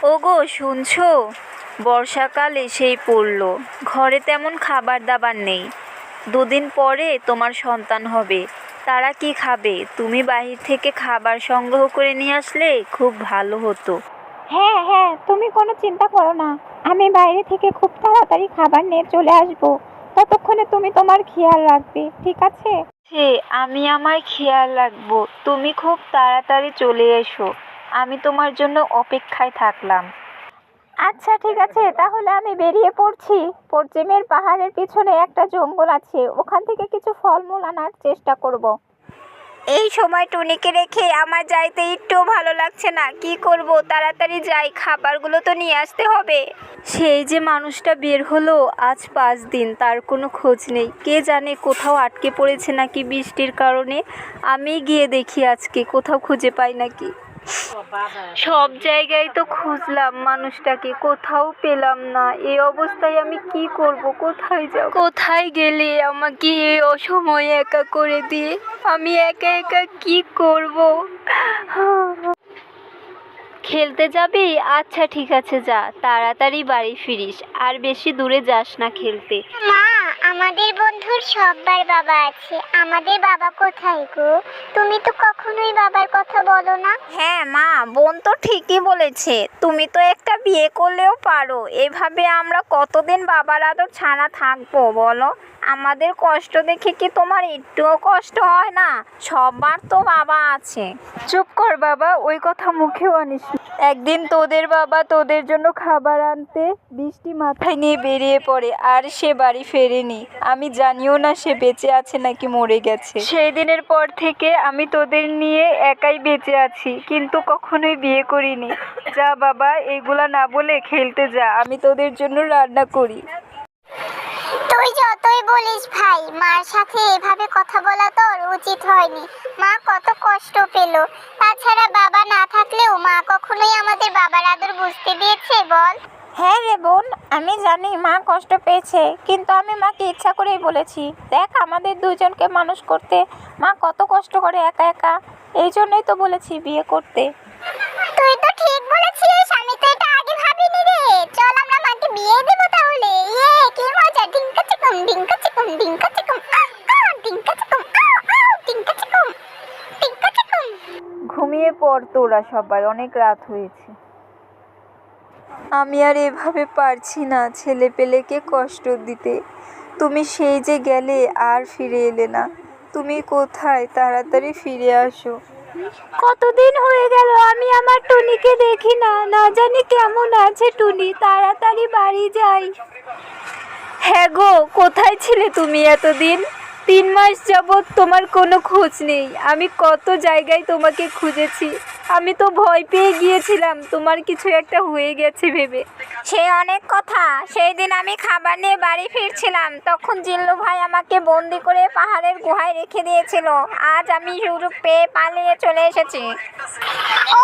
ওগো শুনছো, বর্ষাকাল এসেই পড়লো, ঘরে তেমন খাবার দাবার নেই। দুদিন পরে তোমার সন্তান হবে, তারা কি খাবে? তুমি বাহির থেকে খাবার সংগ্রহ করে নিয়ে আসলে খুব ভালো হতো। হ্যাঁ হ্যাঁ, তুমি কোনো চিন্তা করো না, আমি বাইরে থেকে খুব তাড়াতাড়ি খাবার নিয়ে চলে আসবো। ততক্ষণে তুমি তোমার খেয়াল রাখবে, ঠিক আছে? সে আমি আমার খেয়াল রাখবো, তুমি খুব তাড়াতাড়ি চলে এসো, আমি তোমার জন্য অপেক্ষায় থাকলাম। আচ্ছা ঠিক আছে, তাহলে আমি বেরিয়ে পড়ছি। পশ্চিমের পাহাড়ের পিছনে একটা জঙ্গল আছে, ওখান থেকে কিছু ফলমূল আনার চেষ্টা করব। এই সময় টুনিকে রেখে আমার যাইতে একটু ভালো লাগছে না, কি করব, তাড়াতাড়ি যাই, খাবারগুলো তো নিয়ে আসতে হবে। সেই যে মানুষটা বের হলো, আজ 5 দিন তার কোনো খোঁজ নেই, কে জানে কোথাও আটকে পড়েছে নাকি বৃষ্টির কারণে। আমি গিয়ে দেখি আজকে কোথাও খুঁজে পাই নাকি। সব জায়গায় তো খুঁজলাম মানুষটাকে, কোথাও পেলাম না। এই অবস্থায় আমি কি করব, কোথায় যাব? কোথায় গেলে আমাকে এই অসময়ে একা করে দিয়ে আমি একা একা কি করব? খেলতে যাবি? আচ্ছা ঠিক আছে, যা, তাড়াতাড়ি বাড়ি ফিরিস, আর বেশি দূরে যাস না খেলতে। মা, আমাদের বন্ধুর সব্বার বাবা আছে। আমাদের বাবা কোথায় গো? তুমি তো কখনোই বাবার কথা বলো না। হ্যাঁ মা, বোন তো ঠিকই বলেছে, তুমি তো একটা বিয়ে করলেও পারো। এভাবে আমরা কতদিন বাবার আদর ছাড়া থাকবো বলো? আমাদের কষ্ট দেখে কি তোমার একটুও কষ্ট হয় না? সবার তো বাবা আছে। চুপ কর বাবা, ওই কথা মুখেও আনিস না। একদিন তোদের বাবা তোদের জন্য খাবার আনতে বৃষ্টি মাথায় নিয়ে বেরিয়ে পড়ে, আর সে বাড়ি ফেরেনি। আমি জানিও না সে বেঁচে আছে নাকি মরে গেছে। সেই দিনের পর থেকে আমি তোদের নিয়ে একাই বেঁচে আছি, কিন্তু কখনোই বিয়ে করিনি। যা বাবা, এগুলা না বলে খেলতে যা, আমি তোদের জন্য রান্না করি। তুই যতই বলিস ভাই, মার সাথে এভাবে কথা বলা তোর উচিত হয়নি। মা কত কষ্ট পেল। তাছাড়া বাবা না থাকলেও মা কখনোই আমাদের বাবার আদর বুঝতে দিয়েছে বল? হ্যাঁ রে বোন, আমি জানি মা কষ্ট পেয়েছে, কিন্তু আমি মাকে ইচ্ছা করেই বলেছি। দেখ, আমাদের দুজনকে মানুষ করতে মা কত কষ্ট করে একা একা। এই জন্যই তো বলেছি বিয়ে করতে। তুই তো ঠিক বলেছিস, আমি তো এটা আগে ভাবিনি রে। চল আমরা মাকে বিয়ে দেব তাহলে। ইয়ে, কি মজা! ডিঙ্কা চিকুম ডিঙ্কা চিকুম ডিঙ্কা চিকুম ডিঙ্কা চিকুম ডিঙ্কা চিকুম ডিঙ্কা চিকুম। ঘুমিয়ে পড় তোরা সবাই, অনেক রাত হয়েছে। আমি আর এভাবে পারছি না ছেলে পেলেকে কষ্ট দিতে। তুমি সেই যে গেলে আর ফিরে এলে না, তুমি কোথায়? তাড়াতাড়ি ফিরে আসো। কতদিন হয়ে গেল আমি আমার টুনিকে দেখি না, না জানি কেমন আছে টুনি। তাড়াতাড়ি বাড়ি যাই। হ্যাঁ গো, কোথায় ছিলে তুমি এতদিন? 3 মাস যাবৎ তোমার কোনো খোঁজ নেই। আমি কত জায়গায় তোমাকে খুঁজেছি, আমি তো ভয় পেয়ে গিয়েছিলাম তোমার কিছু একটা হয়ে গেছে ভেবে। সে অনেক কথা। সেই দিন আমি খাবার নিয়ে বাড়ি ফিরছিলাম, তখন জিল্লু ভাই আমাকে বন্দি করে পাহাড়ের গুহায় রেখে দিয়েছিল। আজ আমি সুযোগ পেয়ে পালিয়ে চলে এসেছি। ও